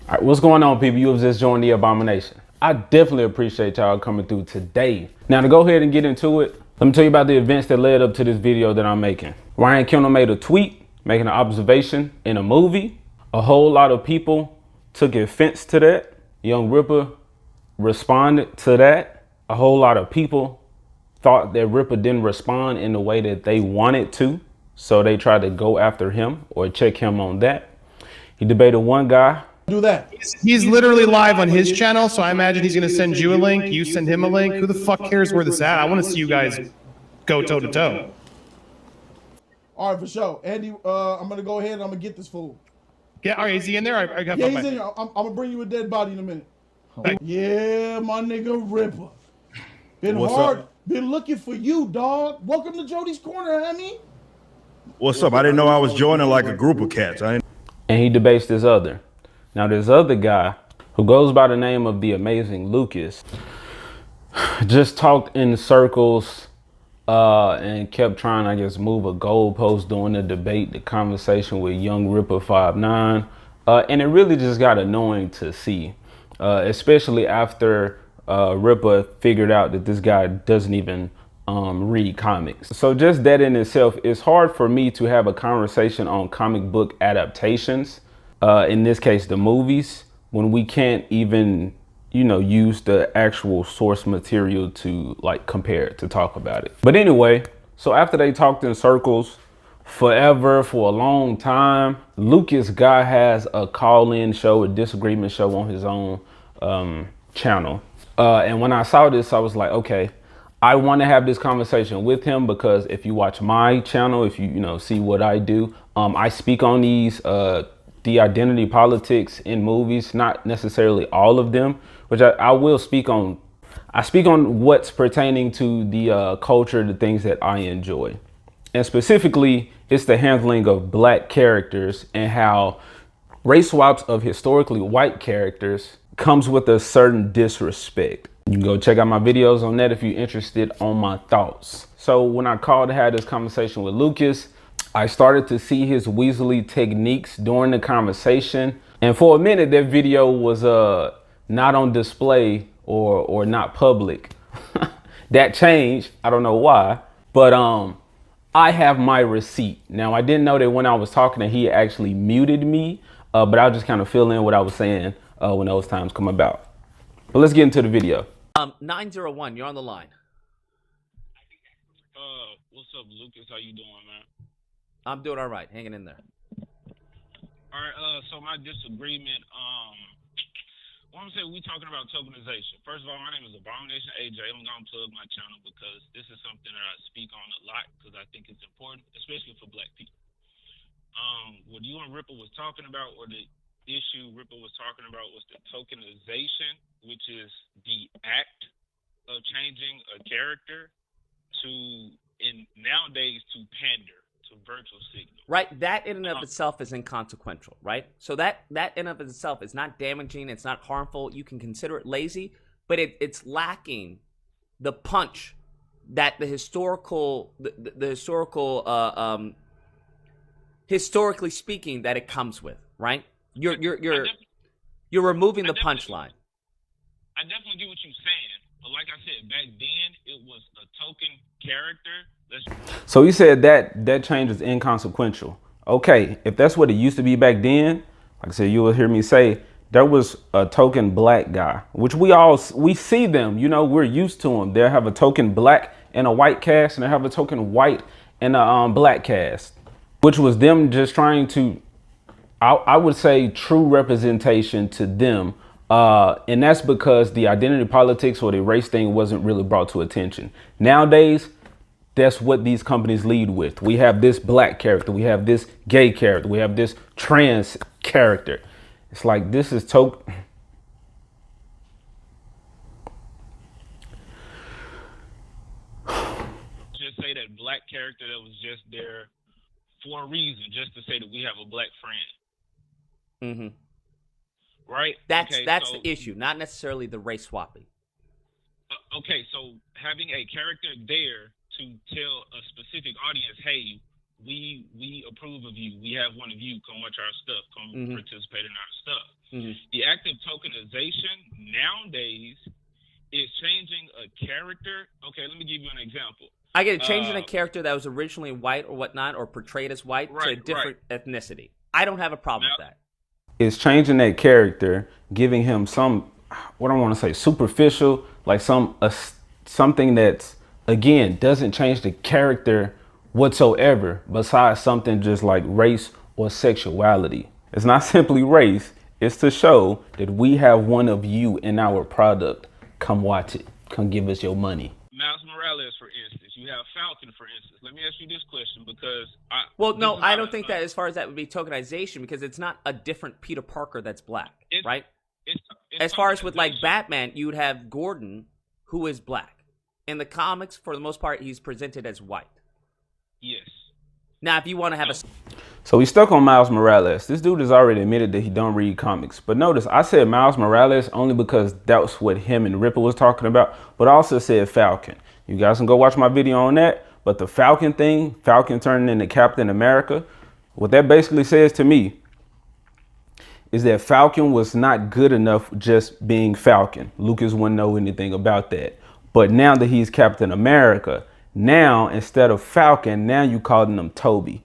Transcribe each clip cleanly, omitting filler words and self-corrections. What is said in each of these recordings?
All right, what's going on, people? You have just joined the abomination. I definitely appreciate y'all coming through today. Now, to go ahead and get into it, let me tell you about the events that led up to this video that I'm making. Ryan Kendall made a tweet making an observation in a movie. A whole lot of people took offense to that. Young Rippa responded to that. A whole lot of people thought that Rippa didn't respond in the way that they wanted to, so they tried to go after him or check him on that. He debated one guy. Do that. He's literally live on his channel, so I imagine he's going to send you a link. You send him a link. Who the fuck cares where this is at? I want to see you guys go toe to toe. All right, for sure. Andy, I'm going to go ahead and I'm going to get this fool. Yeah, all right, is he in there? I got yeah, he's in here. I'm going to bring you a dead body in a minute. Yeah, my nigga Rippa. Been What's hard. up? Been looking for you, dog. Welcome to Jody's Corner, homie. What's up? I didn't know I was joining like a group of cats. And he debates this other. Now, this other guy who goes by the name of the Amazing Lucas just talked in circles and kept trying, I guess, move a goalpost during the debate, the conversation with Young Rippa 5'9". And it really just got annoying to see, especially after Rippa figured out that this guy doesn't even read comics. So just that in itself, it's hard for me to have a conversation on comic book adaptations. In this case, the movies, when we can't even, use the actual source material to like compare it, to talk about it. But anyway, so after they talked in circles forever, for a long time, Lucas guy has a call-in show, a disagreement show on his own channel. And when I saw this, I was like, okay, I want to have this conversation with him, because if you watch my channel, if you see what I do, I speak on these the identity politics in movies, not necessarily all of them, which I will speak on. I speak on what's pertaining to the culture, the things that I enjoy. And specifically, it's the handling of black characters and how race swaps of historically white characters comes with a certain disrespect. You can go check out my videos on that if you're interested on my thoughts. So when I called to have this conversation with Lucas, I started to see his Weasley techniques during the conversation. And for a minute, that video was not on display or not public. That changed. I don't know why. But I have my receipt. Now, I didn't know that when I was talking that he actually muted me, but I'll just kind of fill in what I was saying when those times come about. But let's get into the video. 901, you're on the line. What's up, Lucas? How you doing, man? I'm doing all right, hanging in there. All right, so my disagreement, I want to say we talking about tokenization. First of all, my name is Abomination AJ. I'm going to plug my channel because this is something that I speak on a lot because I think it's important, especially for black people. What you and Rippa was talking about, or the issue Rippa was talking about, was the tokenization, which is the act of changing a character nowadays to pander to virtual signal. Right, that in and of itself is inconsequential, right? So that in and of itself is not damaging, it's not harmful. You can consider it lazy, but it's lacking the punch that the historically speaking, that it comes with, right? You're removing the punchline. I definitely get what you're saying, but like I said, back then it was a token character. So he said that change is inconsequential. Okay, if that's what it used to be back then, like I said, you will hear me say there was a token black guy, which we see them, we're used to them. They have a token black and a white cast, and they have a token white and a black cast, which was them just trying to, I would say, true representation to them. And that's because the identity politics or the race thing wasn't really brought to attention. Nowadays, that's what these companies lead with. We have this black character. We have this gay character. We have this trans character. It's like, this is Just say that black character that was just there for a reason, just to say that we have a black friend. Mm-hmm. Right? That's the issue, not necessarily the race swapping. Okay, so having a character there to tell a specific audience, hey, we approve of you. We have one of you. Come watch our stuff. Come participate in our stuff. The act of tokenization nowadays is changing a character. Okay, let me give you an example. I get it. Changing a character that was originally white or whatnot, or portrayed as white, to a Right, different ethnicity. I don't have a problem with that. It's changing that character, giving him some, what I want to say, superficial, like something that's, again, doesn't change the character whatsoever, besides something just like race or sexuality. It's not simply race. It's to show that we have one of you in our product. Come watch it. Come give us your money. Miles Morales, for instance. You have Falcon, for instance. Let me ask you this question because I don't think that as far as that would be tokenization, because it's not a different Peter Parker that's black, right? It's as far as with like Batman, you would have Gordon, who is black. In the comics, for the most part, he's presented as white. Yes. Now, if you want to have So we stuck on Miles Morales. This dude has already admitted that he don't read comics. But notice, I said Miles Morales only because that's what him and Rippa was talking about. But I also said Falcon. You guys can go watch my video on that. But the Falcon thing, Falcon turning into Captain America, what that basically says to me is that Falcon was not good enough just being Falcon. Lucas wouldn't know anything about that. But now that he's Captain America, now instead of Falcon, now you calling him Toby.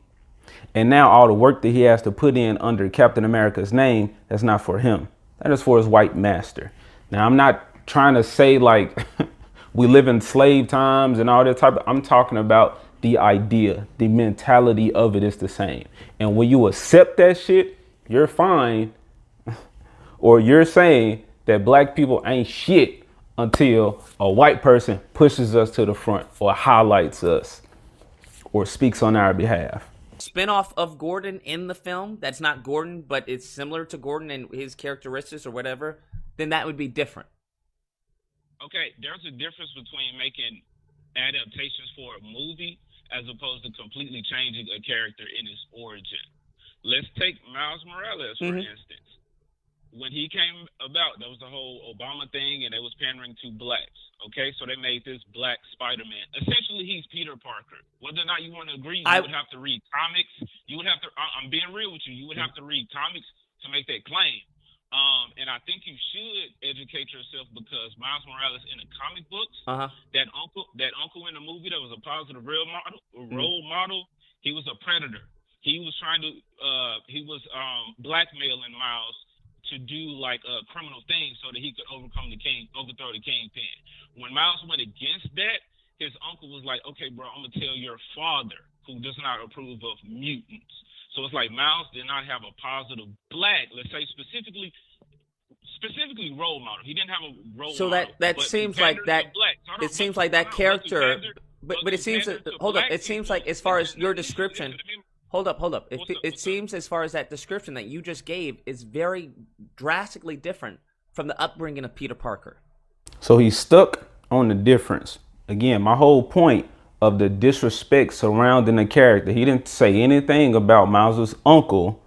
And now all the work that he has to put in under Captain America's name, that's not for him. That is for his white master. Now, I'm not trying to say like we live in slave times and all that type of, I'm talking about the idea, the mentality of it is the same. And when you accept that shit, you're fine. Or you're saying that black people ain't shit until a white person pushes us to the front or highlights us or speaks on our behalf. Spinoff of Gordon in the film that's not Gordon, but it's similar to Gordon and his characteristics or whatever, then that would be different. Okay, there's a difference between making adaptations for a movie as opposed to completely changing a character in its origin. Let's take Miles Morales, for instance. When he came about, there was the whole Obama thing, and they was pandering to blacks. Okay, so they made this black Spider-Man. Essentially, he's Peter Parker. Whether or not you want to agree, you would have to read comics. You would have to. I'm being real with you. You would have to read comics to make that claim. And I think you should educate yourself because Miles Morales in the comic books, that uncle in the movie that was a positive role model, he was a predator. He was trying to blackmailing Miles to do like criminal things so that he could overthrow the kingpin. When Miles went against that, his uncle was like, okay, bro, I'm gonna tell your father who does not approve of mutants. So it's like Miles did not have a positive black, let's say specifically role model. He didn't have a role model. So that seems like that. It seems like that character, but it seems hold up. It seems like as far as your description. Hold up. It seems as far as that description that you just gave is very drastically different from the upbringing of Peter Parker. So he's stuck on the difference. Again, my whole point of the disrespect surrounding the character. He didn't say anything about Miles's uncle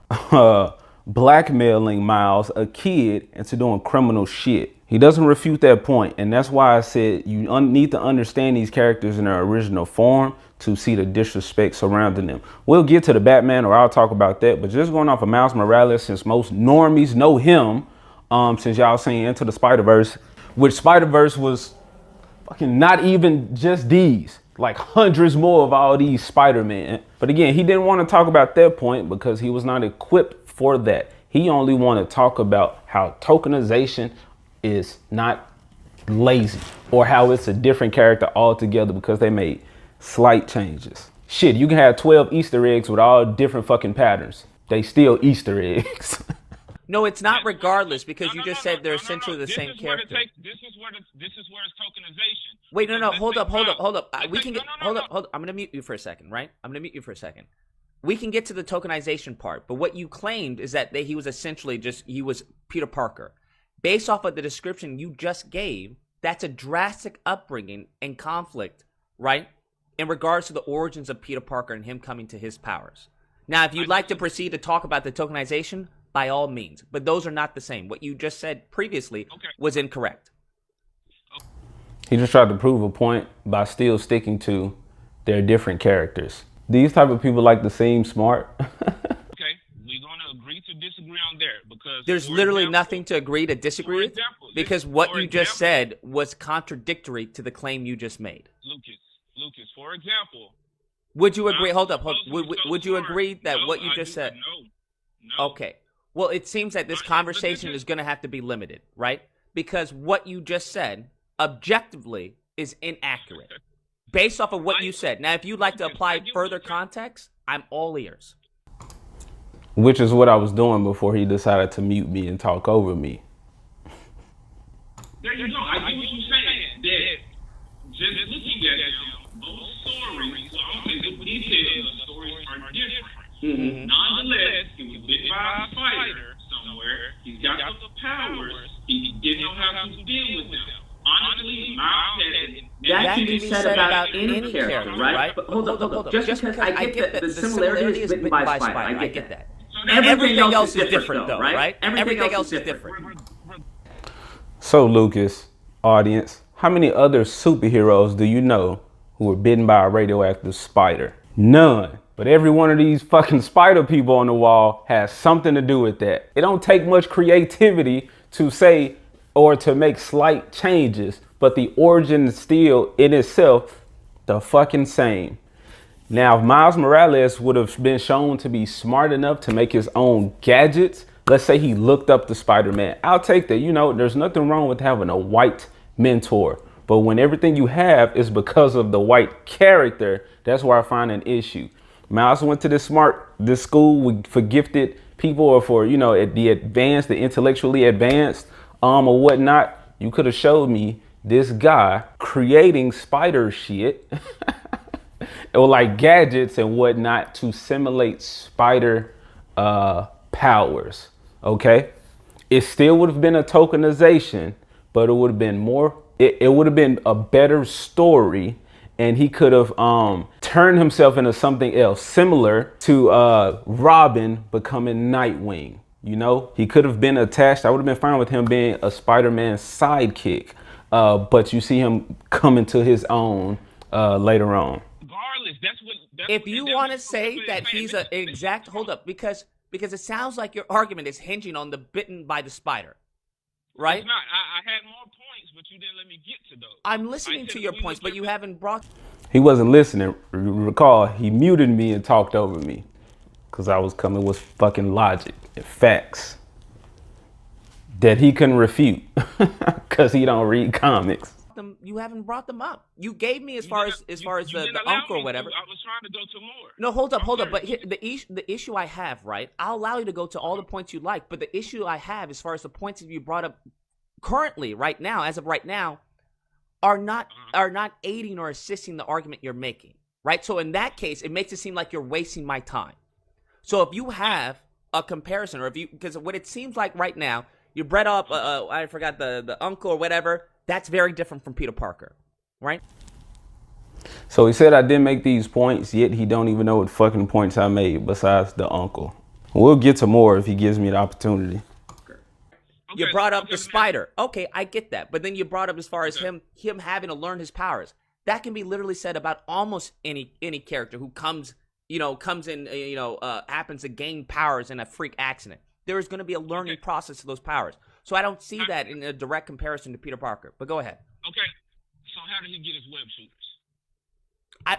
blackmailing Miles, a kid, into doing criminal shit. He doesn't refute that point, and that's why I said you need to understand these characters in their original form to see the disrespect surrounding them. We'll get to the Batman, or I'll talk about that, but just going off of Miles Morales, since most normies know him, since y'all seen Into the Spider-Verse, which Spider-Verse was fucking not even just these, like hundreds more of all these Spider-Man. But again, he didn't want to talk about that point because he was not equipped for that. He only wanted to talk about how tokenization is not lazy or how it's a different character altogether because they made slight changes. Shit, you can have 12 Easter eggs with all different fucking patterns. They still Easter eggs. No, it's not regardless because you just said they're essentially the same character. This is where it's tokenization. Wait, no, hold up. We can get, hold up. I'm going to mute you for a second, right? We can get to the tokenization part, but what you claimed is that he was essentially he was Peter Parker. Based off of the description you just gave, that's a drastic upbringing and conflict, right? In regards to the origins of Peter Parker and him coming to his powers. Now, if you'd like to proceed to talk about the tokenization, by all means, but those are not the same. What you just said previously was incorrect. He just tried to prove a point by still sticking to their different characters. These type of people like to seem smart. Okay, we're going to agree to disagree on there because There's literally nothing to agree to disagree with, because what you just said was contradictory to the claim you just made. Lucas, for example. Would you agree? Hold up. Would you agree that what you just said? No. Okay. Well, it seems that this conversation is going to have to be limited, right? Because what you just said, objectively, is inaccurate. Based off of what you said. Now, if you'd like to apply further context, I'm all ears. Which is what I was doing before he decided to mute me and talk over me. There you go. I get what you're saying. That just looking at them, both stories, so I'm saying the details of the stories are different. Nonetheless, he was bitten by a spider somewhere. He's got the powers. He didn't know how to deal with them. Honestly, Miles had that can be said about any character, right? But hold up. Just because I get that the similarity is bitten by a spider, I get that. Everything else is different, though, right? Everything else is different. So, Lucas, audience, how many other superheroes do you know who were bitten by a radioactive spider? None. But every one of these fucking spider people on the wall has something to do with that. It don't take much creativity to say or to make slight changes, but the origin is still in itself the fucking same. Now, if Miles Morales would have been shown to be smart enough to make his own gadgets, let's say he looked up to Spider-Man, I'll take that. You know, there's nothing wrong with having a white mentor. But when everything you have is because of the white character, that's where I find an issue. Miles went to this school for gifted people, or for, you know, the advanced, the intellectually advanced, or whatnot. You could have showed me this guy creating spider shit or like gadgets and whatnot to simulate spider powers. Okay, it still would have been a tokenization, but it would have been more. It would have been a better story, and he could have turned himself into something else, similar to Robin becoming Nightwing. You know, he could have been attached. I would have been fine with him being a Spider-Man sidekick, but you see him coming to his own later on. regardless, if you want to say that he's an exact, hold up, because it sounds like your argument is hinging on the bitten by the spider, right? It's not. I had more points, but you didn't let me get to those. I'm listening to your points, but you haven't brought. He wasn't listening. Recall, he muted me and talked over me because I was coming with fucking logic and facts that he couldn't refute because he don't read comics. You haven't brought them up. You gave me as far as the uncle or whatever. I was trying to go to more. No, hold up. But here, the issue I have, right? I'll allow you to go to all the points you like, but the issue I have, as far as the points that you brought up currently, right now, as of right now, are not aiding or assisting the argument you're making, right? So in that case, it makes it seem like you're wasting my time. So if you have a comparison, or if you, because what it seems like right now, you brought up, I forgot the uncle or whatever. That's very different from Peter Parker, right? So he said I didn't make these points, yet he don't even know what fucking points I made besides the uncle. We'll get to more if he gives me the opportunity. You brought up the spider. Okay, I get that. But then you brought up as far as him having to learn his powers. That can be literally said about almost any character who comes in, happens to gain powers in a freak accident. There is going to be a learning process to those powers. So I don't see that in a direct comparison to Peter Parker. But go ahead. Okay. So how did he get his web shooters?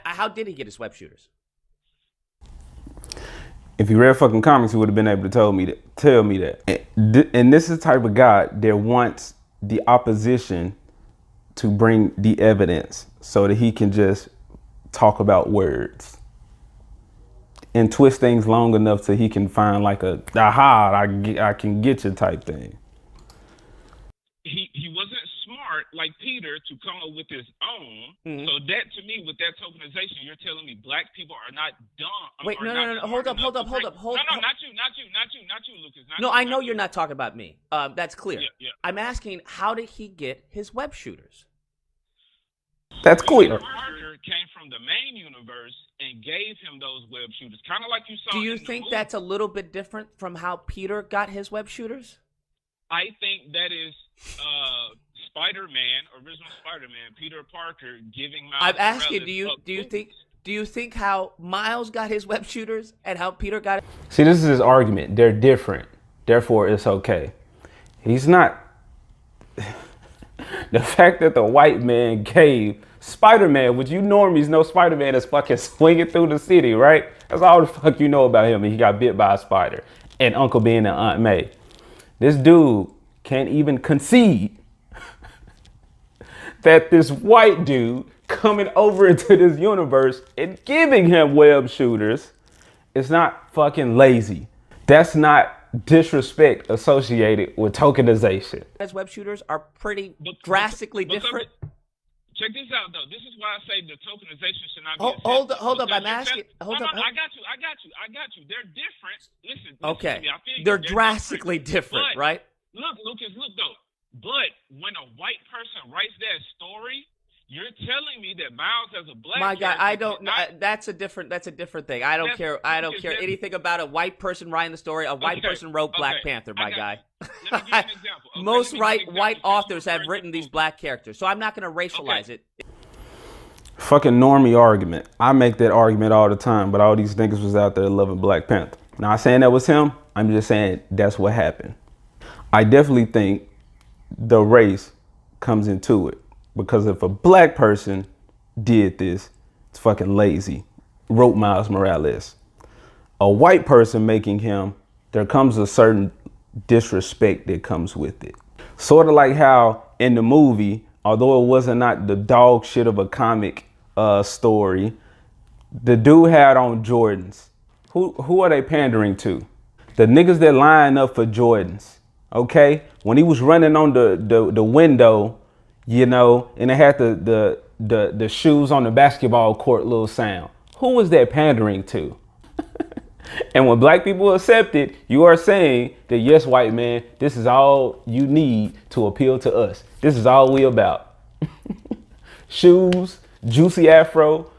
How did he get his web shooters? If he read fucking comics, he would have been able to tell me that. And this is the type of guy that wants the opposition to bring the evidence so that he can just talk about words and twist things long enough so he can find like a I can get you type thing. He wasn't smart like Peter to come up with his own. Mm-hmm. So that, to me, with that tokenization, you're telling me black people are not dumb. Wait, no. Hold up. No, not you, Lucas. No, I know you're not talking about me. That's clear. Yeah. I'm asking, how did he get his web shooters? That's clear. Parker came from the main universe and gave him those web shooters, kind of like you saw. Do you think that's a little bit different from how Peter got his web shooters? I think that is original Spider-Man, Peter Parker giving Miles. I'm asking, do you think how Miles got his web shooters and how Peter got it? See, this is his argument. They're different. therefore it's okay. He's not. The fact that the white man gave Spider-Man, which you normies know Spider-Man is fucking swinging through the city, right? That's all the fuck you know about him. And he got bit by a spider. And Uncle Ben and Aunt May. This dude can't even concede that this white dude coming over into this universe and giving him web shooters is not fucking lazy. That's not disrespect associated with tokenization. As web shooters are pretty drastically different. Check this out, though. This is why I say the tokenization should not be. Hold up. I'm asking. Hold up. I got you. They're different. Listen. Okay. To me. They're drastically different, but, right? Look, Lucas. Look though. But when a white person writes that story, you're telling me that Miles as a black. My guy, I don't. That's a different thing. I don't care. I don't care anything about a white person writing the story. A white person wrote Black Panther. My guy. Let me give you an example. Okay, Most white authors have written these black characters, so I'm not going to racialize it. Fucking normie argument. I make that argument all the time, but all these niggas was out there loving Black Panther. Not saying that was him. I'm just saying that's what happened. I definitely think the race comes into it, because if a black person did this, it's fucking lazy. Wrote Miles Morales. A white person making him, there comes a certain disrespect that comes with it. Sort of like how in the movie, although it wasn't not the dog shit of a comic story, the dude had on Jordans. Who are they pandering to? The niggas that line up for Jordans, okay? When he was running on the window, you know, and it had the shoes on the basketball court little sound. Who was that pandering to? And when black people accept it, you are saying that, yes, white man, this is all you need to appeal to us. This is all we about. Shoes, juicy afro,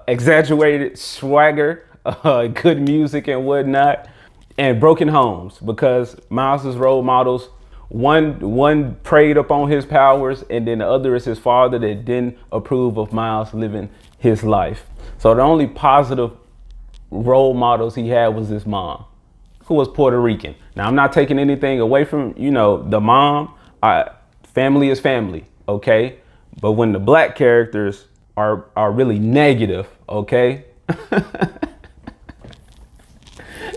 exaggerated swagger, good music and whatnot, and broken homes, because Miles's role models, one preyed upon his powers, and then the other is his father that didn't approve of Miles living his life. So the only positive role models he had was his mom, who was Puerto Rican. Now, I'm not taking anything away from, you know, the mom. Family is family, okay? But when the black characters are really negative, okay?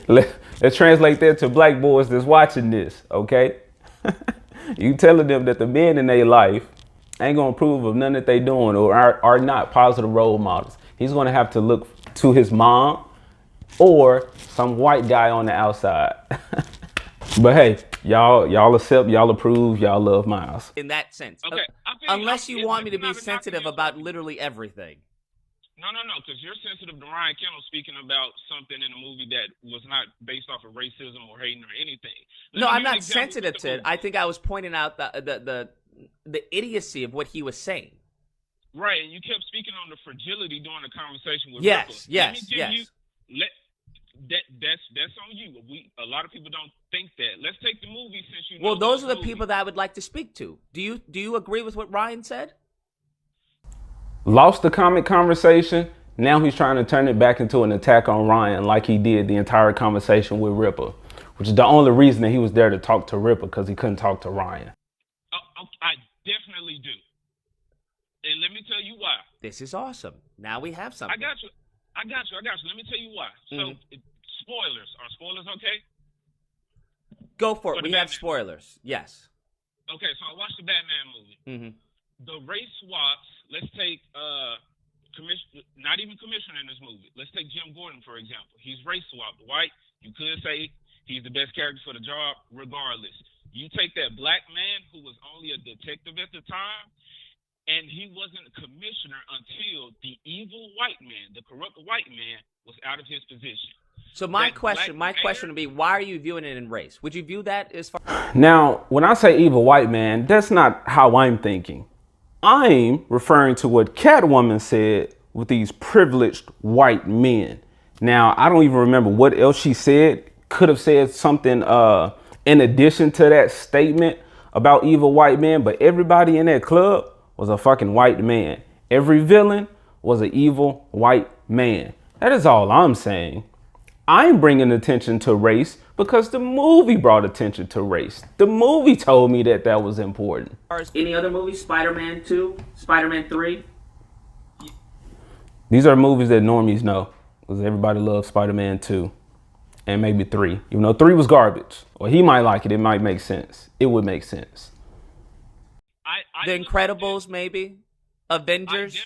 Let's translate that to black boys that's watching this, okay? You telling them that the men in their life ain't gonna approve of none that they doing or are not positive role models. He's gonna have to look to his mom or some white guy on the outside. But hey, y'all accept, y'all approve, y'all love Miles. In that sense. Okay. Unless you want me to be sensitive about literally everything. No, because you're sensitive to Ryan Kendall speaking about something in a movie that was not based off of racism or hating or anything. No, I'm not sensitive to it. I think I was pointing out the idiocy of what he was saying. Right, and you kept speaking on the fragility during the conversation with Yes, Ripper. That's on you. A lot of people don't think that. Let's take the movie since you know. Well, those are the people that I would like to speak to. Do you agree with what Ryan said? Lost the comic conversation. Now he's trying to turn it back into an attack on Ryan like he did the entire conversation with Ripper, which is the only reason that he was there to talk to Ripper, because he couldn't talk to Ryan. I definitely do. And let me tell you why. This is awesome. Now we have something. I got you. Let me tell you why. So, spoilers. Are spoilers okay? Go for it. We have spoilers. Yes. Okay, so I watched the Batman movie. Mm-hmm. The race swaps. Let's take not even commissioner in this movie. Let's take Jim Gordon, for example. He's race swapped. White. You could say he's the best character for the job, regardless. You take that black man who was only a detective at the time, and he wasn't a commissioner until the evil white man, the corrupt white man, was out of his position. So my question would be, why are you viewing it in race? Would you view that as far? Now, when I say evil white man, that's not how I'm thinking. I'm referring to what Catwoman said with these privileged white men. Now, I don't even remember what else she said. Could have said something in addition to that statement about evil white men, but everybody in that club was a fucking white man. Every villain was an evil white man. That is all I'm saying. I'm bringing attention to race because the movie brought attention to race. The movie told me that that was important. Any other movies? Spider-Man 2, Spider-Man 3. These are movies that normies know because everybody loves Spider-Man 2 and maybe 3. Even though 3 was garbage, or he might like it, it might make sense. It would make sense. The Incredibles, maybe? Avengers?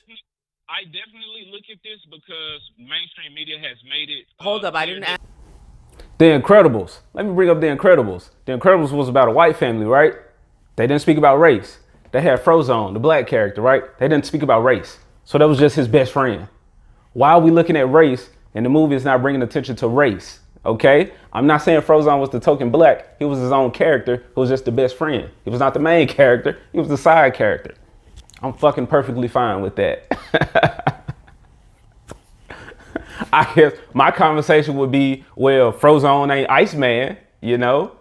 I definitely look at this because mainstream media has made it. Hold up, I didn't ask. The Incredibles. Let me bring up The Incredibles. The Incredibles was about a white family, right? They didn't speak about race. They had Frozone, the black character, right? They didn't speak about race. So that was just his best friend. Why are we looking at race and the movie is not bringing attention to race? Okay? I'm not saying Frozone was the token black. He was his own character who was just the best friend. He was not the main character. He was the side character. I'm fucking perfectly fine with that. I guess my conversation would be, well, Frozone ain't Iceman, you know,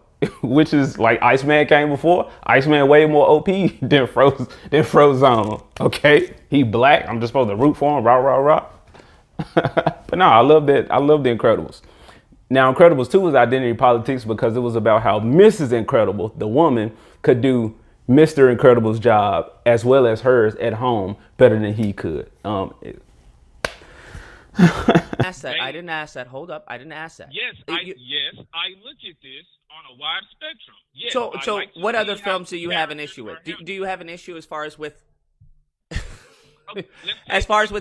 which is like Iceman came before. Iceman way more OP than Frozone. Okay, he black. I'm just supposed to root for him. Rah rah rah. But no, I love that. I love The Incredibles. Now, Incredibles 2 was identity politics because it was about how Mrs. Incredible, the woman, could do Mr. Incredible's job as well as hers at home better than he could. Ask that. I didn't ask that. Hold up. I didn't ask that. Yes, I look at this on a wide spectrum. Yes, so like what other films do you have an issue with? Do you have an issue as far as with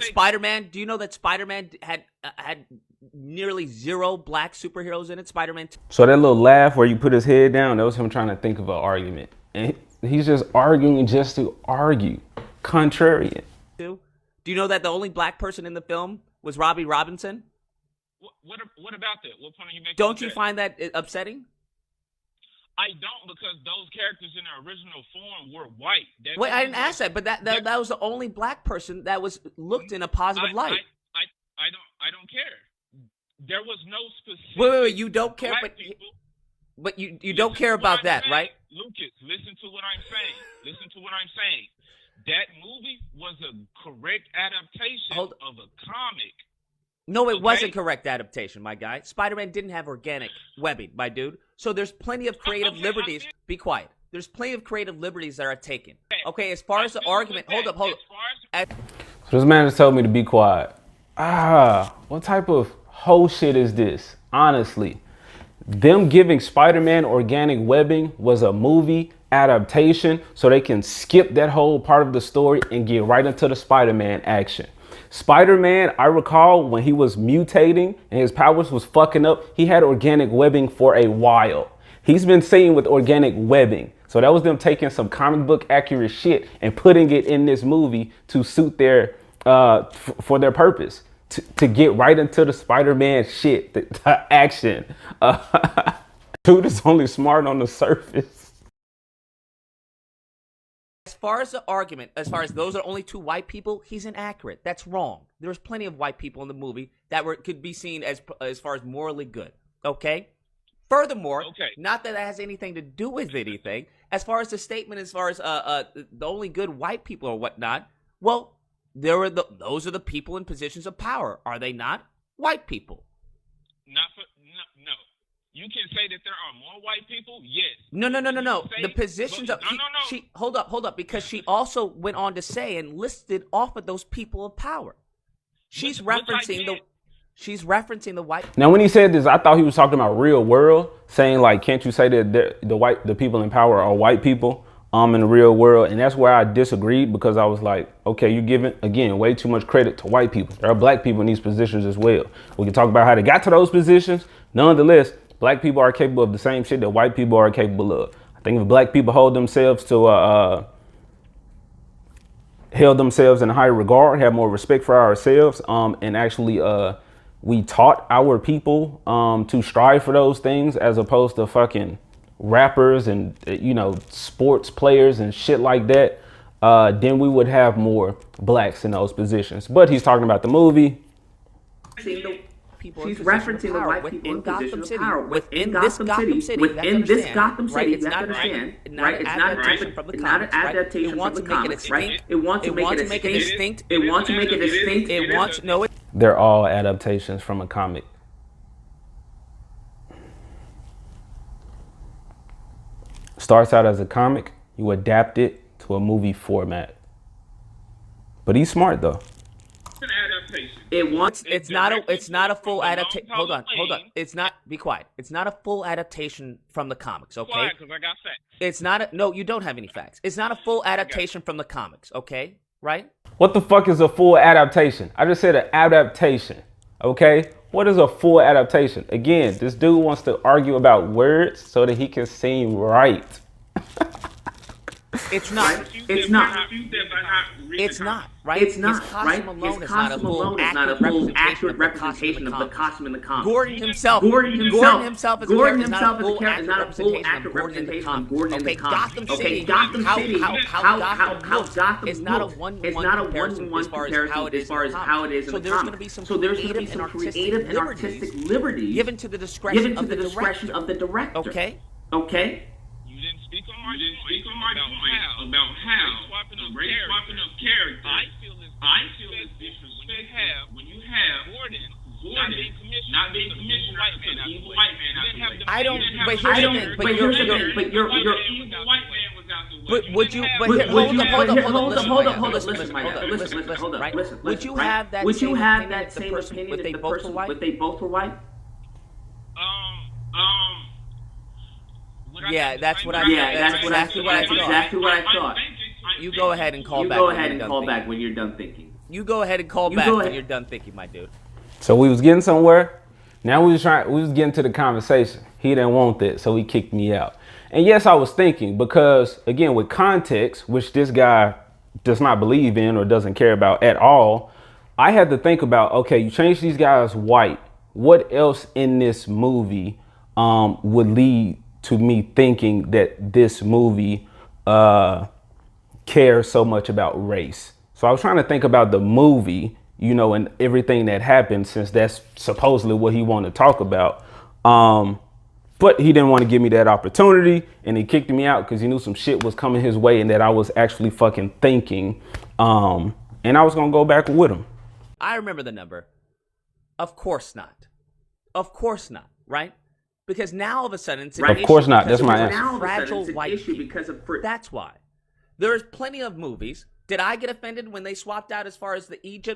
Spider-Man? Do you know that Spider-Man had nearly 0 black superheroes in it? Spider-Man 2. So that little laugh where you put his head down, that was him trying to think of an argument. And he's just arguing just to argue. Contrarian. Do you know that the only black person in the film was Robbie Robinson? What about that? What point are you making? Don't you find that upsetting? I don't, because those characters in their original form were white. Wait, I didn't ask that, but that was the only black person that was looked in a positive light. I don't care. There was no specific. Wait, you don't care, but you don't care about that, saying. Right? Lucas, listen to what I'm saying. That movie was a correct adaptation of a comic. No, it wasn't correct adaptation, my guy. Spider-Man didn't have organic webbing, my dude. So there's plenty of creative liberties. Be quiet. There's plenty of creative liberties that are taken. Okay, as far as the argument, hold up. So this man just told me to be quiet. What type of whole shit is this? Honestly, them giving Spider-Man organic webbing was a movie adaptation so they can skip that whole part of the story and get right into the Spider-Man action. Spider-Man, I recall when he was mutating and his powers was fucking up, he had organic webbing for a while. He's been seen with organic webbing. So that was them taking some comic book accurate shit and putting it in this movie to suit their, for their purpose. To get right into the Spider-Man shit, the action. Dude is only smart on the surface. As far as the argument, as far as those are only 2 white people, he's inaccurate. That's wrong. There's plenty of white people in the movie that could be seen as far as morally good. Okay? Furthermore, not that has anything to do with anything, as far as the statement, as far as the only good white people or whatnot, well, those are the people in positions of power, are they not? White people. No. You can say that there are more white people, yes. No. The positions of she hold up, because she also went on to say and listed off of those people of power. She's referencing the white. Now, when he said this, I thought he was talking about real world, saying like, can't you say that the people in power are white people in the real world? And that's where I disagreed, because I was like, okay, you're giving again way too much credit to white people. There are black people in these positions as well. We can talk about how they got to those positions. Nonetheless, black people are capable of the same shit that white people are capable of. I think if black people held themselves in higher regard, have more respect for ourselves, and actually we taught our people to strive for those things, as opposed to fucking rappers and sports players and shit like that, then we would have more blacks in those positions. But he's talking about the movie. She's referencing the white people in position of power within this Gotham City. Within this Gotham City, you have to understand, right? It's not an adaptation from the comics, right? It wants to make it distinct. They're all adaptations from a comic. starts out as a comic, you adapt it to a movie format. But he's smart though. An adaptation. It's not a full adaptation. Hold on. It's not. Be quiet. It's not a full adaptation from the comics. Okay. Quiet, because I got facts. It's not. No, you don't have any facts. It's not a full adaptation from the comics. Okay. Right. What the fuck is a full adaptation? I just said an adaptation. Okay. What is a full adaptation? Again, this dude wants to argue about words so that he can seem right. It's not. It's not. It's not, right? It's not, his right? costume His alone is costume alone is not a full accurate representation of the costume in the comics. Gordon himself as a character is not a full accurate representation of Gordon in the comics. Okay, Gotham City, how Gotham is not a one-to-one comparison as far as how it is in the comics. So there's going to be some creative and artistic liberties given to the discretion of the director. Okay? You didn't speak on my point about how the race swapping of characters. I feel it's disrespectful when you have Gordon not being commissioner as an evil white man out the way. I don't. But here's the thing. But you're evil white man was out the way. But would you? Would you have that same opinion if they both were white? Yeah, that's exactly what I thought. You go ahead and call back when you're done thinking. You go ahead and call back when you're done thinking, my dude. So we was getting somewhere. Now we was getting to the conversation. He didn't want that, so he kicked me out. And yes, I was thinking, because again, with context, which this guy does not believe in or doesn't care about at all, I had to think about, okay, you change these guys white. What else in this movie would lead to me thinking that this movie cares so much about race? So I was trying to think about the movie, you know, and everything that happened, since that's supposedly what he wanted to talk about. But he didn't want to give me that opportunity, and he kicked me out because he knew some shit was coming his way and that I was actually fucking thinking. And I was going to go back with him. I remember the number. Of course not. Of course not, right? Because now all of a sudden it's an issue. Of course not. That's my answer. Now fragile white issue because of that's why. There's plenty of movies. Did I get offended when they swapped out as far as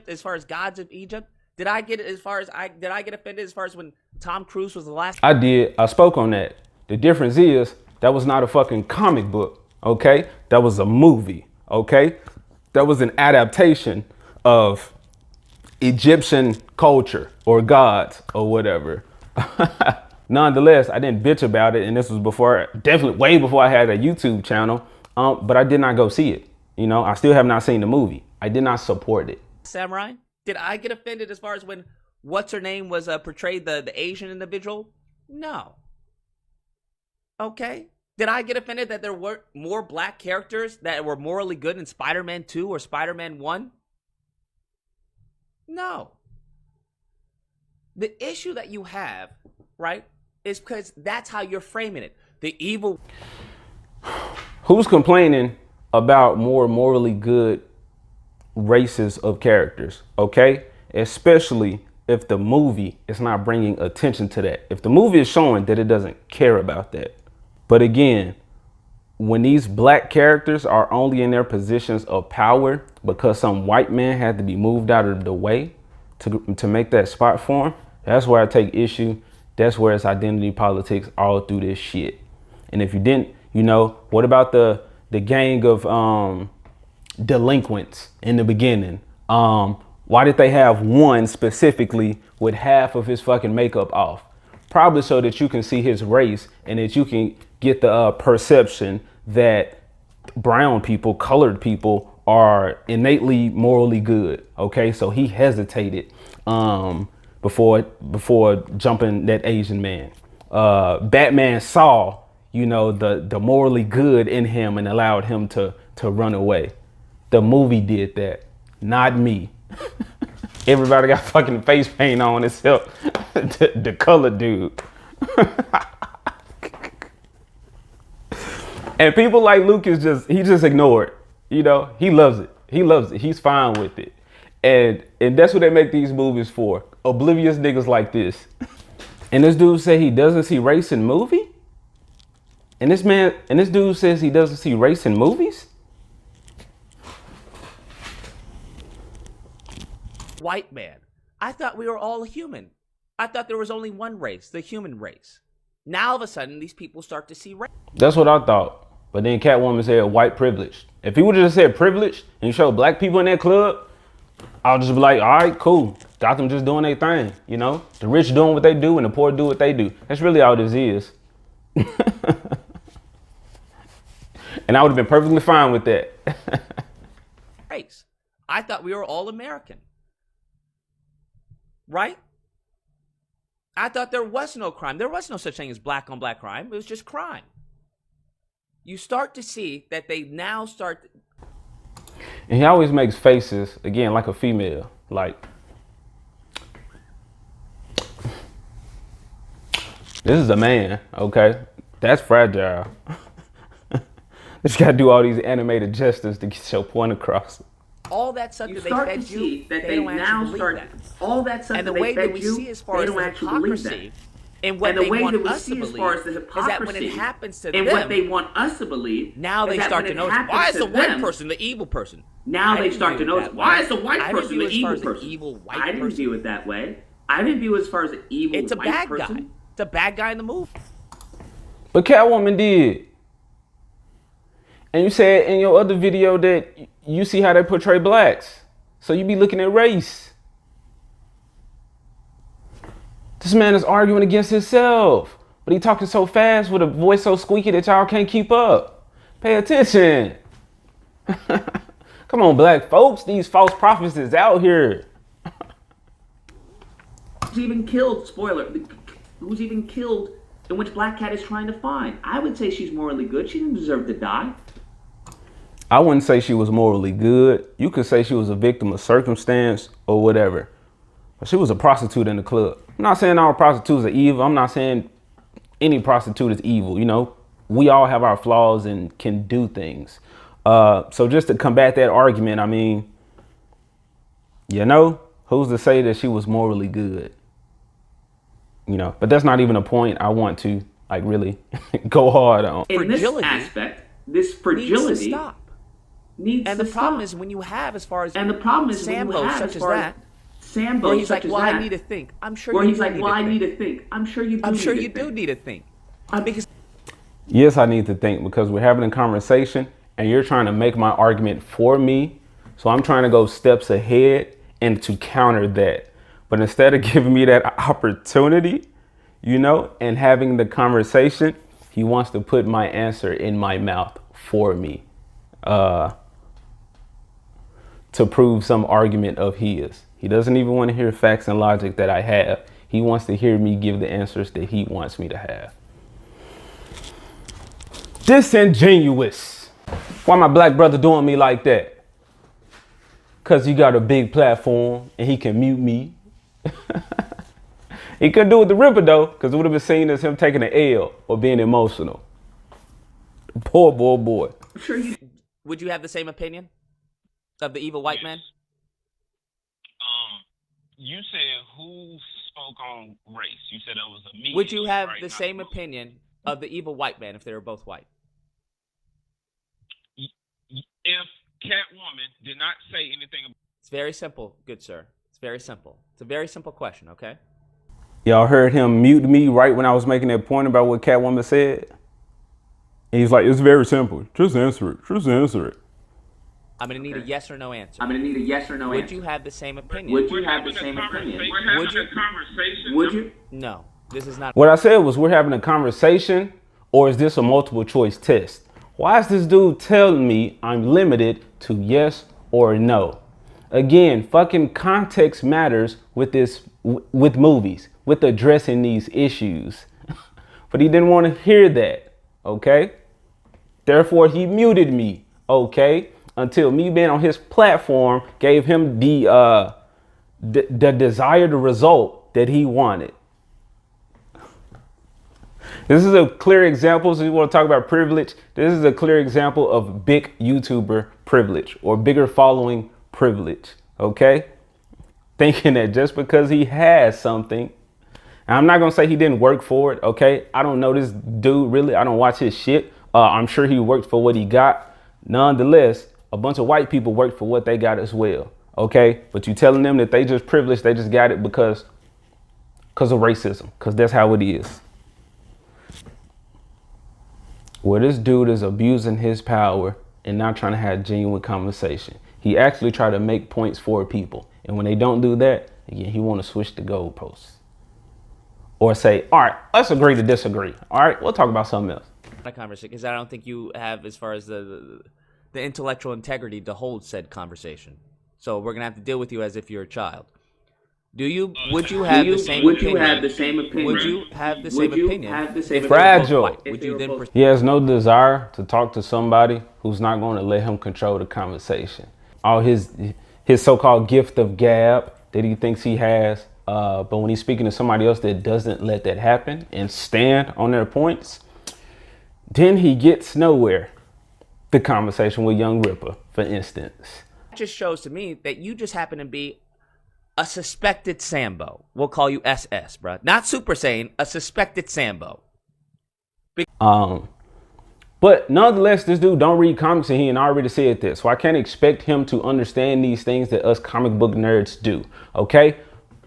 as far as gods of Egypt? Did I get offended as far as when Tom Cruise was the last? I did. I spoke on that. The difference is that was not a fucking comic book, okay? That was a movie, okay? That was an adaptation of Egyptian culture or gods or whatever. Nonetheless, I didn't bitch about it, and this was definitely way before I had a YouTube channel, but I did not go see it. You know, I still have not seen the movie. I did not support it. Samurai? Did I get offended as far as when what's-her-name was portrayed the Asian individual? No. Okay. Did I get offended that there were more black characters that were morally good in Spider-Man 2 or Spider-Man 1? No. The issue that you have, right, is because that's how you're framing it. The evil... Who's complaining about more morally good races of characters, okay? Especially if the movie is not bringing attention to that. If the movie is showing that it doesn't care about that. But again, when these black characters are only in their positions of power because some white man had to be moved out of the way to make that spot for him, that's where I take issue. That's where it's identity politics all through this shit. And if you didn't, you know, what about the gang of delinquents in the beginning? Why did they have one specifically with half of his fucking makeup off? Probably so that you can see his race and that you can get the perception that brown people, colored people are innately morally good. Okay, so he hesitated before jumping that Asian man. Batman saw, you know, the morally good in him and allowed him to run away. The movie did that, not me. Everybody got fucking face paint on except the colored dude. And people like Lucas he just ignored. You know, he loves it. He loves it. He's fine with it. And that's what they make these movies for. Oblivious niggas like this. And this dude say he doesn't see race in movie? And this dude says he doesn't see race in movies? White man. I thought we were all human. I thought there was only one race, the human race. Now all of a sudden, these people start to see race. That's what I thought. But then Catwoman said white privilege. If he would have just said privilege and you showed black people in that club, I'll just be like, all right, cool. Got them just doing their thing, you know? The rich doing what they do and the poor do what they do. That's really all this is. And I would have been perfectly fine with that. Race. I thought we were all American. Right? I thought there was no crime. There was no such thing as black on black crime. It was just crime. You start to see that they now start. And he always makes faces, again, like a female. Like, this is a man, okay? That's fragile. Just gotta do all these animated gestures to get your point across. All that stuff that they start fed to see you, that they don't now actually start believe that. all that stuff And that the way they that fed we you, see as far they as don't the actually believe that. hypocrisy and what And the they way want that we us see to as far as believe the is that when it hypocrisy happens to and them, what they want us to believe, now is they that start when to it notice, happens why is to the white them, person the evil person? Now I they didn't start view to it notice, that why way. is the white I didn't person view the it as far evil as the person? evil white I didn't person. view it that way. I didn't view it as far as the evil It's a white bad person. guy. It's a bad guy in the movie. But Catwoman did. And you said in your other video that you see how they portray blacks. So you be looking at race. This man is arguing against himself. But he talking so fast with a voice so squeaky that y'all can't keep up. Pay attention. Come on, black folks. These false prophets is out here. Who's even killed, spoiler, who's even killed in which Black Cat is trying to find? I would say she's morally good. She didn't deserve to die. I wouldn't say she was morally good. You could say she was a victim of circumstance or whatever. But she was a prostitute in the club. I'm not saying all prostitutes are evil. I'm not saying any prostitute is evil. You know, we all have our flaws and can do things. So just to combat that argument, I mean, you know, who's to say that she was morally good? You know, but that's not even a point I want to like really go hard on. In this Fragility aspect, this Needs fragility to stop. needs And to the problem stop. is when you have, as far as And the problem is when you Sambo have, such as as far as that, Sambo where he's such like, as well, that, I need to think. I'm sure where you he's do like, need well, to I need think. to think. I'm sure you do. I'm sure need you to do think. need to think. Because Yes, I need to think because we're having a conversation and you're trying to make my argument for me. So I'm trying to go steps ahead and to counter that. But instead of giving me that opportunity, you know, and having the conversation, he wants to put my answer in my mouth for me to prove some argument of his. He doesn't even want to hear facts and logic that I have. He wants to hear me give the answers that he wants me to have. Disingenuous. Why my black brother doing me like that? Because he got a big platform and he can mute me. He couldn't do it with the Ripper though, because it would have been seen as him taking an L or being emotional. Boy. I'm sure you. would you have the same opinion of the evil white Yes. man? You said who spoke on race? You said that was a me. Would you have right? the Not same both. opinion of the evil white man if they were both white? If Catwoman did not say anything about It's very simple, good sir. It's very simple. It's a very simple question, okay? Y'all heard him mute me right when I was making that point about what Catwoman said? And he's like, it's very simple. Just answer it. Just answer it. I'm going to need a yes or no answer. I'm gonna need a yes or no Would answer. you have the same opinion? Would you We're have the having a same conversation. opinion? We're having Would you? a conversation. Would you? No, this is not. What I said was, we're having a conversation, or is this a multiple choice test? Why is this dude telling me I'm limited to yes or no? Again, fucking context matters with this, with movies, with addressing these issues. But he didn't want to hear that, okay? Therefore, he muted me, okay? Until me being on his platform gave him the desired result that he wanted. This is a clear example. So you want to talk about privilege? This is a clear example of big YouTuber privilege or bigger following privilege. Okay. Thinking that just because he has something, And I'm not gonna say he didn't work for it, okay? I don't know this dude really. I don't watch his shit. I'm sure he worked for what he got. Nonetheless, a bunch of white people worked for what they got as well, okay? But you telling them that they just privileged, they just got it because of racism, because that's how it is. Well, this dude is abusing his power and not trying to have genuine conversation. He actually tried to make points for people. And when they don't do that, again, he want to switch the goalposts. Or say, all right, let's agree to disagree. All right, we'll talk about something else. That conversation, because I don't think you have, as far as the intellectual integrity to hold said conversation. So we're gonna have to deal with you as if you're a child. Would you have the same opinion? Would you have the same opinion? Fragile. Would you then? He has no desire to talk to somebody who's not going to let him control the conversation. All his so-called gift of gab that he thinks he has, but when he's speaking to somebody else that doesn't let that happen and stand on their points, then he gets nowhere. The conversation with Young Rippa, for instance. That just shows to me that you just happen to be a suspected Sambo. We'll call you SS, bro. Not Super Saiyan, a suspected Sambo. But nonetheless, this dude don't read comics and he already said this. So I can't expect him to understand these things that us comic book nerds do, okay?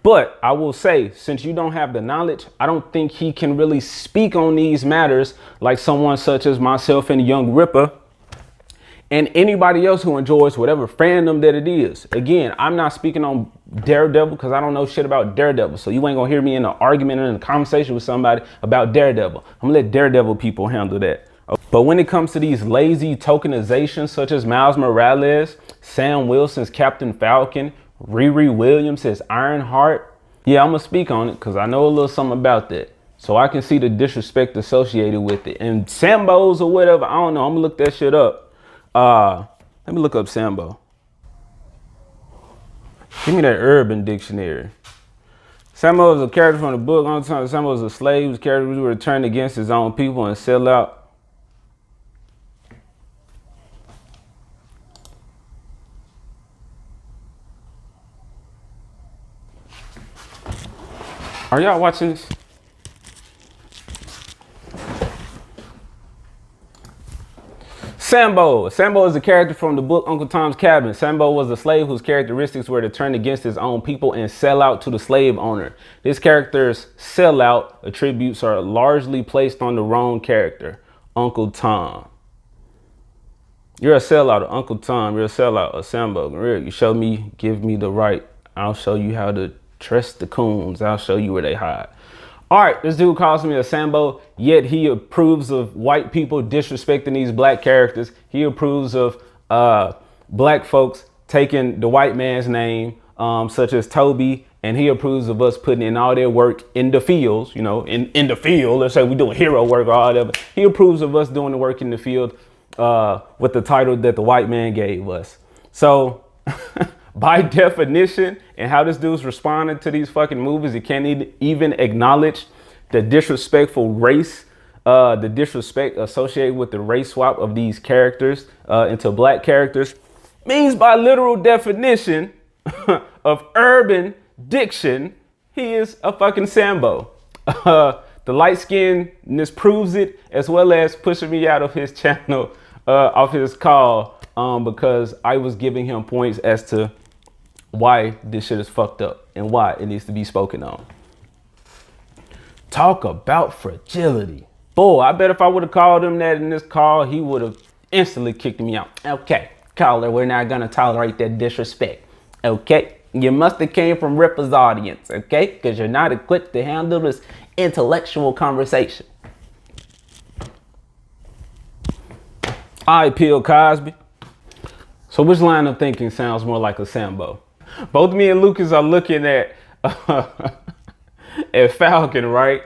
But I will say, since you don't have the knowledge, I don't think he can really speak on these matters like someone such as myself and Young Rippa and anybody else who enjoys whatever fandom that it is. Again, I'm not speaking on Daredevil because I don't know shit about Daredevil. So you ain't gonna hear me in an argument or in a conversation with somebody about Daredevil. I'm gonna let Daredevil people handle that. But when it comes to these lazy tokenizations such as Miles Morales, Sam Wilson's Captain Falcon, Riri Williams as Ironheart, yeah, I'm gonna speak on it because I know a little something about that. So I can see the disrespect associated with it. And Sambos or whatever, I don't know, I'm gonna look that shit up. Let me look up Sambo. Give me that Urban Dictionary. Sambo is a character from the book. On the time, Sambo is a slave whose character was returned against his own people and sell out. Are y'all watching this? Sambo. Sambo is a character from the book Uncle Tom's Cabin. Sambo was a slave whose characteristics were to turn against his own people and sell out to the slave owner. This character's sellout attributes are largely placed on the wrong character, Uncle Tom. You're a sellout, Uncle Tom. You're a sellout, a Sambo. You show me, give me the right. I'll show you how to trust the coons. I'll show you where they hide. All right, this dude calls me a Sambo, yet he approves of white people disrespecting these black characters. He approves of black folks taking the white man's name, such as Toby, and he approves of us putting in all their work in the fields, you know, in the field. Let's say we're doing hero work or whatever. He approves of us doing the work in the field with the title that the white man gave us. So by definition, and how this dude's responding to these fucking movies, he can't even acknowledge the disrespectful race, the disrespect associated with the race swap of these characters into black characters, means by literal definition of urban diction, he is a fucking Sambo. The light skinness proves it, as well as pushing me out of his channel, off his call, because I was giving him points as to why this shit is fucked up and why it needs to be spoken on. Talk about fragility. Boy, I bet if I would have called him that in this call, he would have instantly kicked me out. Okay, caller, we're not gonna tolerate that disrespect. Okay, you must have came from Rippa's audience, okay? Because you're not equipped to handle this intellectual conversation. All right, Bill Cosby. So which line of thinking sounds more like a Sambo? Both me and Lucas are looking at at Falcon, right?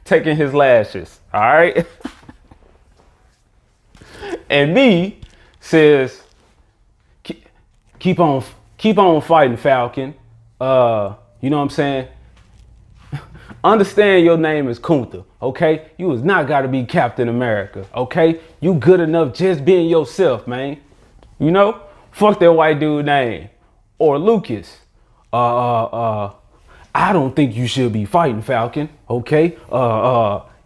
Taking his lashes, all right? And me says, keep on fighting, Falcon. You know what I'm saying? Understand your name is Kunta, okay? You has not got to be Captain America, okay? You good enough just being yourself, man. You know? Fuck that white dude name. Or Lucas. I I don't think you should be fighting, Falcon. Okay?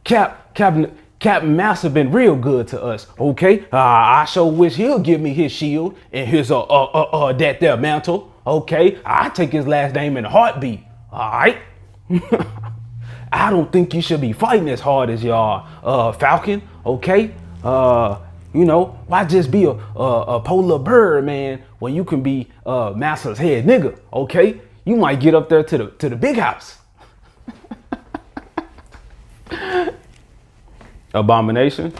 Captain Master been real good to us. Okay? I sure wish he'll give me his shield and his that there mantle. Okay? I take his last name in a heartbeat. All right? I don't think you should be fighting as hard as you are, Falcon. Okay? You know, why just be a polar bird, man, when you can be Master's head nigga? Okay? You might get up there to the big house. Abomination.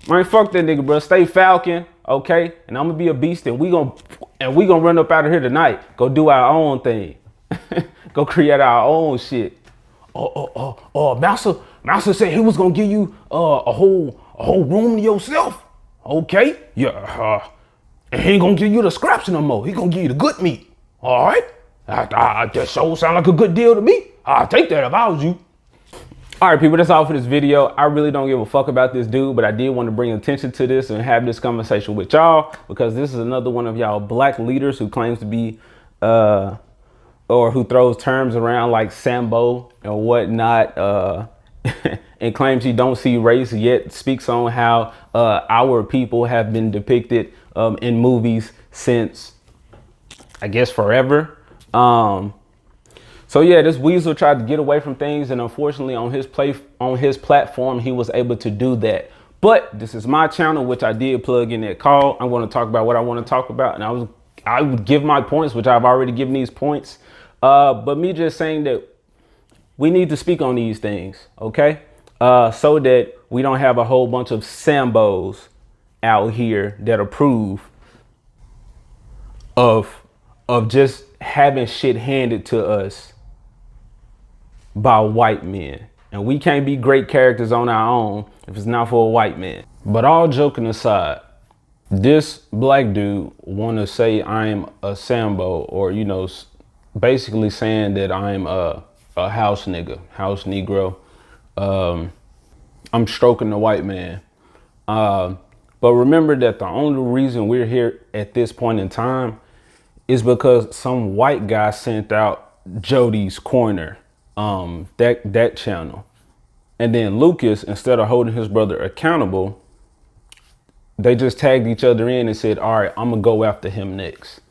Man, fuck that nigga, bro. Stay Falcon, okay? And I'm gonna be a beast, and we gonna run up out of here tonight. Go do our own thing. Go create our own shit. Master said he was gonna give you a whole room to yourself. Okay? Yeah. And he ain't gonna give you the scraps no more. He gonna give you the good meat. All right? That sure sound like a good deal to me. I'll take that if I was you. All right, people, that's all for this video. I really don't give a fuck about this dude, but I did want to bring attention to this and have this conversation with y'all, because this is another one of y'all black leaders who claims to be, or who throws terms around like Sambo and whatnot, and claims he don't see race, yet speaks on how our people have been depicted in movies since, I guess, forever. So yeah, this Weasel tried to get away from things, and unfortunately on his platform, he was able to do that. But this is my channel, which I did plug in that call. I'm going to talk about what I want to talk about, and I would give my points, which I've already given these points. But me just saying that we need to speak on these things, okay? So that we don't have a whole bunch of Sambos out here that approve of just having shit handed to us by white men. And we can't be great characters on our own if it's not for a white man. But all joking aside, this black dude want to say I'm a Sambo, or, you know, basically saying that I'm a house nigga, house Negro. I'm stroking the white man. But remember that the only reason we're here at this point in time is because some white guy sent out Jody's Corner, that channel. And then Lucas, instead of holding his brother accountable, they just tagged each other in and said, all right, I'm gonna go after him next.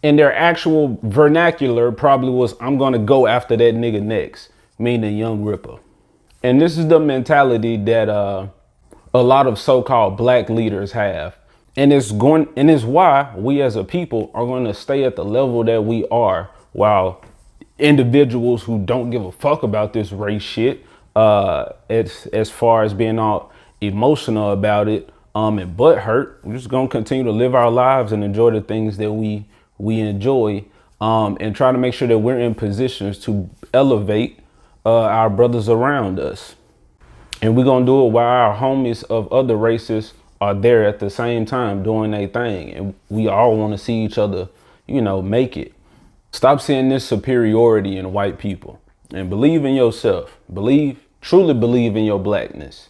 And their actual vernacular probably was, I'm gonna go after that nigga next, meaning Young Rippa. And this is the mentality that a lot of so-called black leaders have. And it's why we as a people are going to stay at the level that we are, while individuals who don't give a fuck about this race shit, as far as being all emotional about it, and butthurt, we're just going to continue to live our lives and enjoy the things that we enjoy, and try to make sure that we're in positions to elevate our brothers around us. And we're going to do it while our homies of other races are there at the same time doing their thing. And we all want to see each other, you know, make it. Stop seeing this superiority in white people and believe in yourself. Truly believe in your blackness,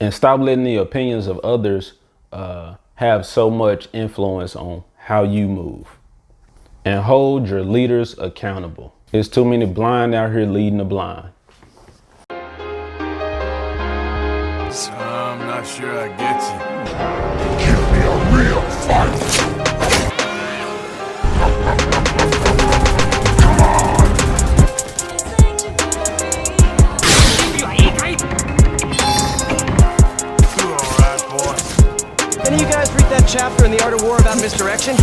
and stop letting the opinions of others have so much influence on how you move, and hold your leaders accountable. There's too many blind out here leading the blind. So I'm not sure I get you. Give me a real fight. Come on. You all right, boy? Any of you guys read that chapter in The Art of War about misdirection?